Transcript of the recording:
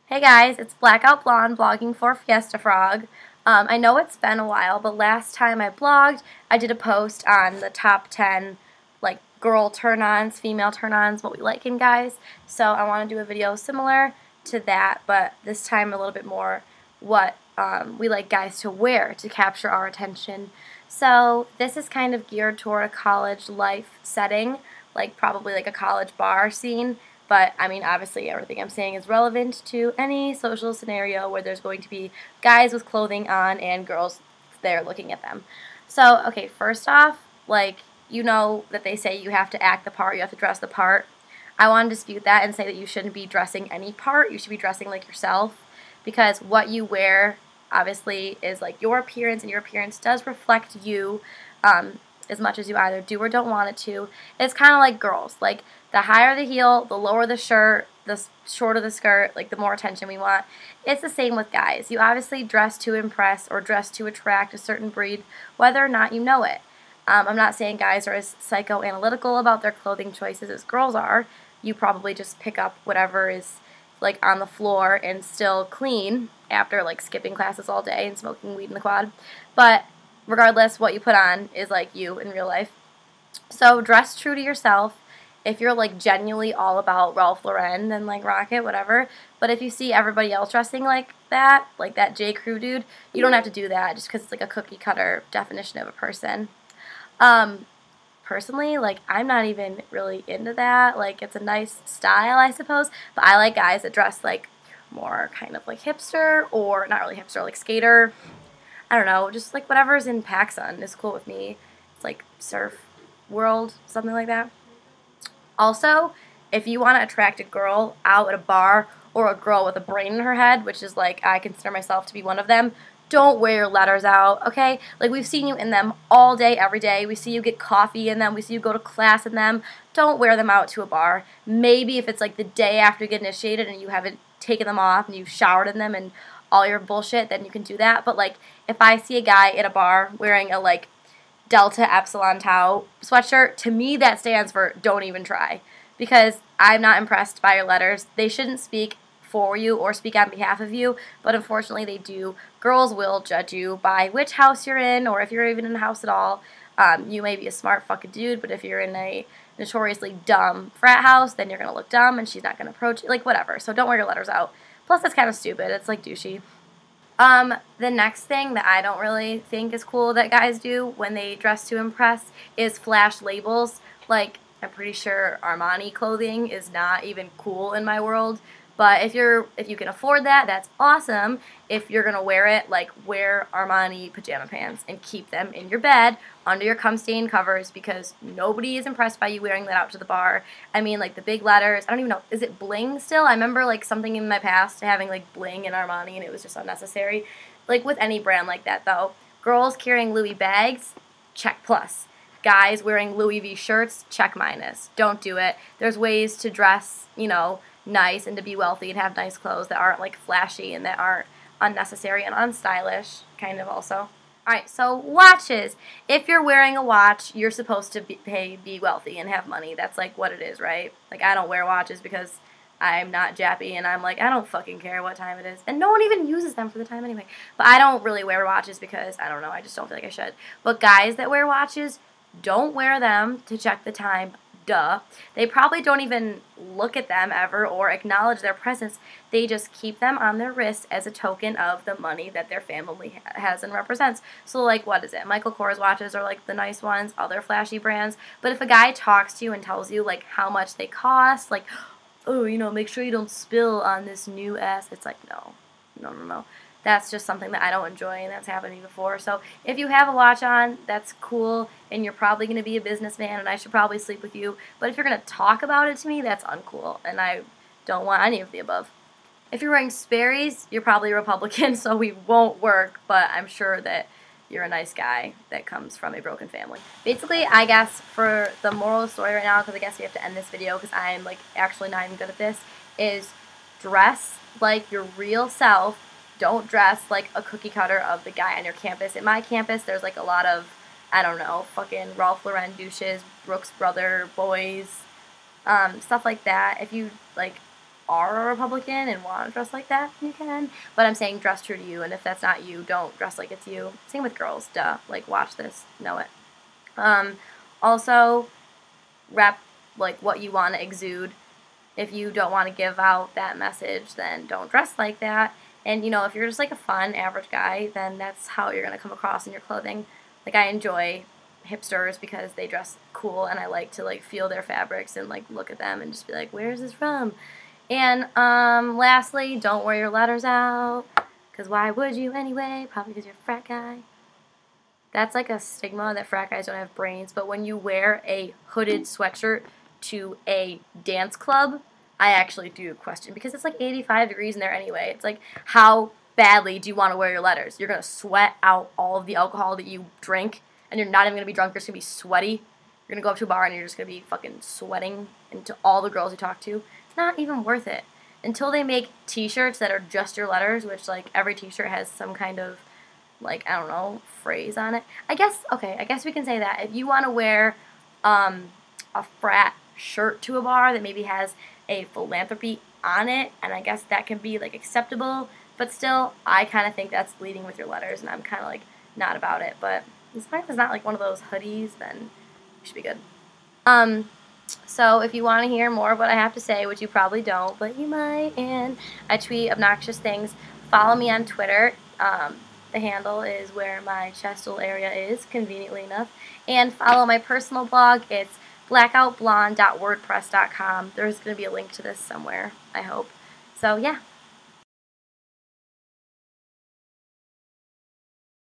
Hey guys, it's Blackout Blonde vlogging for Fiesta Frog. I know it's been a while, but last time I blogged, I did a post on the top 10 like girl turn-ons, female turn-ons, what we like in guys. So I want to do a video similar to that, but this time a little bit more what we like guys to wear to capture our attention. So this is kind of geared toward a college life setting, like probably like a college bar scene. But, I mean, obviously everything I'm saying is relevant to any social scenario where there's going to be guys with clothing on and girls there looking at them. So, okay, first off, like, you know that they say you have to act the part, you have to dress the part. I want to dispute that and say that you shouldn't be dressing any part. You should be dressing like yourself, because what you wear, obviously, is like your appearance, and your appearance does reflect you as much as you either do or don't want it to. It's kind of like girls. Like, the higher the heel, the lower the shirt, the shorter the skirt, like the more attention we want. It's the same with guys. You obviously dress to impress or dress to attract a certain breed, whether or not you know it. I'm not saying guys are as psychoanalytical about their clothing choices as girls are. You probably just pick up whatever is like on the floor and still clean after like skipping classes all day and smoking weed in the quad. But regardless, what you put on is like you in real life. So dress true to yourself. If you're like genuinely all about Ralph Lauren, then like rock it, whatever. But if you see everybody else dressing like that J. Crew dude, you don't have to do that just because it's like a cookie cutter definition of a person. Personally, like, I'm not even really into that. Like, it's a nice style, I suppose, but I like guys that dress like more kind of like hipster, or not really hipster, like skater. I don't know, just like whatever's in PacSun is cool with me. It's like surf world, something like that. Also, if you want to attract a girl out at a bar, or a girl with a brain in her head, which is like, I consider myself to be one of them, don't wear your letters out, okay? Like, we've seen you in them all day, every day. We see you get coffee in them. We see you go to class in them. Don't wear them out to a bar. Maybe if it's like the day after you get initiated and you haven't taken them off and you've showered in them and all your bullshit, then you can do that. But like, if I see a guy at a bar wearing a like Delta Epsilon Tau sweatshirt, to me that stands for don't even try, because I'm not impressed by your letters. They shouldn't speak for you or speak on behalf of you, but unfortunately they do. Girls will judge you by which house you're in, or if you're even in a house at all. You may be a smart fucking dude, but if you're in a notoriously dumb frat house, then you're going to look dumb and she's not going to approach you, like whatever. So don't wear your letters out. Plus that's kind of stupid. It's like douchey. The next thing that I don't really think is cool that guys do when they dress to impress is flash labels. Like, I'm pretty sure Armani clothing is not even cool in my world. But if you can afford that, that's awesome. If you're going to wear it, like, wear Armani pajama pants and keep them in your bed under your cum-stained covers, because nobody is impressed by you wearing that out to the bar. I mean, like, the big letters, I don't even know, is it bling still? I remember, like, something in my past having, like, bling in Armani, and it was just unnecessary. Like, with any brand like that, though. Girls carrying Louis bags, check plus. Guys wearing Louis V shirts, check minus. Don't do it. There's ways to dress, you know, nice and to be wealthy and have nice clothes that aren't like flashy and that aren't unnecessary and unstylish, kind of also. Alright, so watches. If you're wearing a watch, you're supposed to be wealthy and have money. That's like what it is, right? Like, I don't wear watches because I'm not jappy and I'm like, I don't fucking care what time it is. And no one even uses them for the time anyway. But I don't really wear watches because, I don't know, I just don't feel like I should. But guys that wear watches, don't wear them to check the time. Duh. They probably don't even look at them ever or acknowledge their presence. They just keep them on their wrist as a token of the money that their family has and represents. So, like, what is it? Michael Kors watches are, like, the nice ones, other flashy brands. But if a guy talks to you and tells you, like, how much they cost, like, oh, you know, make sure you don't spill on this new ass, it's like, no. No, no, no. That's just something that I don't enjoy, and that's happened to me before. So if you have a watch on, that's cool, and you're probably going to be a businessman, and I should probably sleep with you. But if you're going to talk about it to me, that's uncool, and I don't want any of the above. If you're wearing Sperry's, you're probably a Republican, so we won't work, but I'm sure that you're a nice guy that comes from a broken family. Basically, I guess for the moral of the story right now, because I guess we have to end this video because I'm like actually not even good at this, is dress like your real self. Don't dress like a cookie cutter of the guy on your campus. At my campus, there's like a lot of I don't know, fucking Ralph Lauren douches, Brooks Brother boys, stuff like that. If you, like, are a Republican and want to dress like that, you can. But I'm saying dress true to you, and if that's not you, don't dress like it's you. Same with girls, duh. Like, watch this, know it. Also, rep, like, what you want to exude. If you don't want to give out that message, then don't dress like that. And, you know, if you're just, like, a fun, average guy, then that's how you're going to come across in your clothing. Like, I enjoy hipsters because they dress cool, and I like to, like, feel their fabrics and, like, look at them and just be like, where's this from? And, lastly, don't wear your letters out, because why would you anyway? Probably because you're a frat guy. That's, like, a stigma that frat guys don't have brains, but when you wear a hooded sweatshirt to a dance club, I actually do question, because it's like 85 degrees in there anyway. It's like, how badly do you want to wear your letters? You're going to sweat out all of the alcohol that you drink, and you're not even going to be drunk, you're just going to be sweaty. You're going to go up to a bar and you're just going to be fucking sweating into all the girls you talk to. It's not even worth it. Until they make t-shirts that are just your letters, which, like, every t-shirt has some kind of, like, I don't know, phrase on it. I guess we can say that. If you want to wear a frat shirt to a bar that maybe has a philanthropy on it, and I guess that can be, like, acceptable, but still, I kind of think that's leading with your letters, and I'm kind of, like, not about it, but as long as it's not, like, one of those hoodies, then you should be good. So if you want to hear more of what I have to say, which you probably don't, but you might, and I tweet obnoxious things, follow me on Twitter. The handle is where my chestal area is, conveniently enough, and follow my personal blog. It's blackoutblonde.wordpress.com. There's going to be a link to this somewhere, I hope. So, yeah.